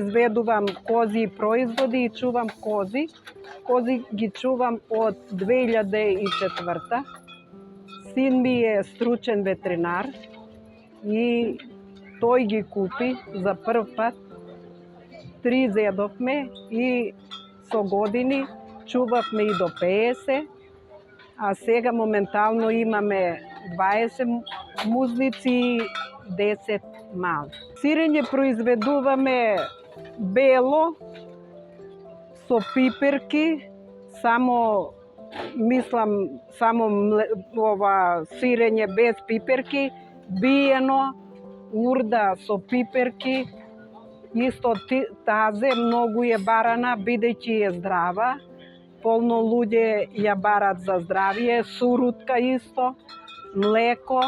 произведувам кози производи и чувам кози. Кози ги чувам од 2004. Син ми е стручен ветеринар и тој ги купи за прв пат. 3 зедовме и со години чувавме и до 50, а сега моментално имаме 20 музници и 10 мали. Сирење произведуваме бело со пиперки, само ова сирење без пиперки, биено, урда со пиперки, исто тазе, многу е барана, бидејќи е здрава. Полно луѓе ја барат за здравие, сурутка исто, млеко,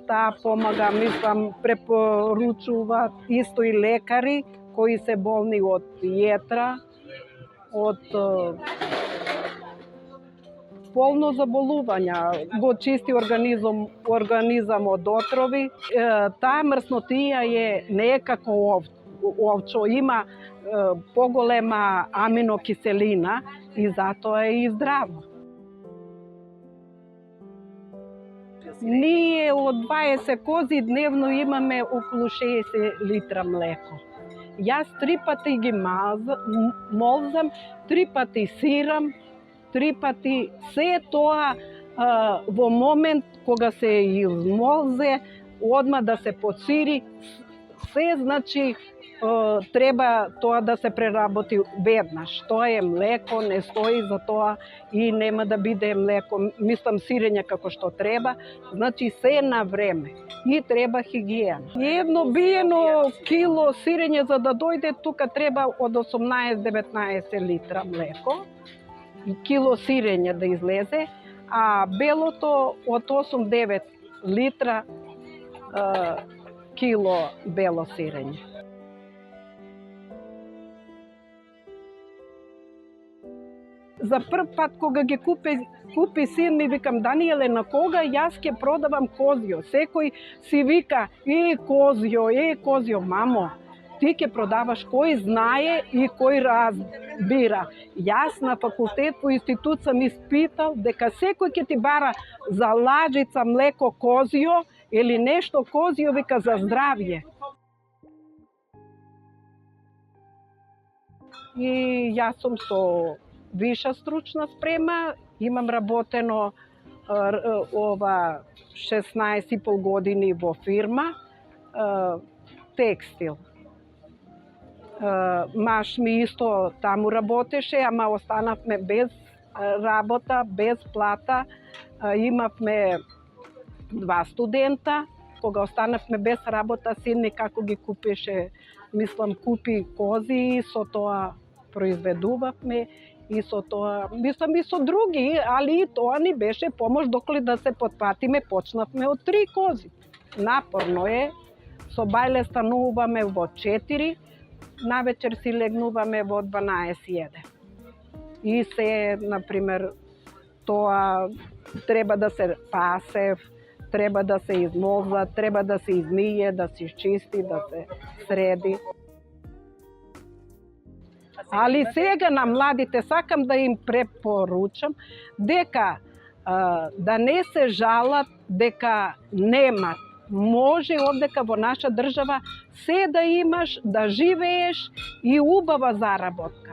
таа помага, препоручуваат исто и лекари кои се болни од јетра, од полно заболувања, го чисти организам од отрови. Таа мрснотија не е како овчо, има поголема аминокиселина и затоа е и здраво. Ние од 20 кози дневно имаме околу 60 литра млеко. Јас 3 пати ги молзам, 3 пати сирам, 3 пати се тоа во момент кога се измолзе, одма да се подсири, се значи треба тоа да се преработи веднаш. Тоа е млеко, не стои за тоа и нема да биде млеко, сирење како што треба, значи се на време и треба хигиена. Едно биено кило сирење за да дојде тука треба од 18-19 литра млеко, кило сирење да излезе, а белото од 8-9 литра кило бело сирење. За прв пат кога ги купи син ми, викам, Даниеле, на кога јас ќе продавам козјо? Секој си вика, козјо, мамо, ти ќе продаваш, кој знае и кој разбира. Јас на факултет по институт сам испитал дека секој ќе ти бара за лажица млеко козјо или нешто козјо, вика, за здравје. И јас сум со виша стручна спрема, имам работено 16,5 години во фирма, текстил. Маш ми исто таму работеше, ама останавме без работа, без плата. Имавме 2 студента. Кога останавме без работа, син ми како ги купеше, купи кози и со тоа произведувавме. И со тоа, и со други, али и тоа ни беше помош доколе да се потпатиме, почнавме од 3 кози. Напорно е, со бајле стануваме во 4, навечер си легнуваме во 12-1. И се, например, тоа треба да се пасе, треба да се измолза, треба да се измие, да се изчисти, да се среди. Али сега на младите сакам да им препоручам дека да не се жалат дека немат. Може овдека во наша држава се да имаш, да живееш и убава заработка.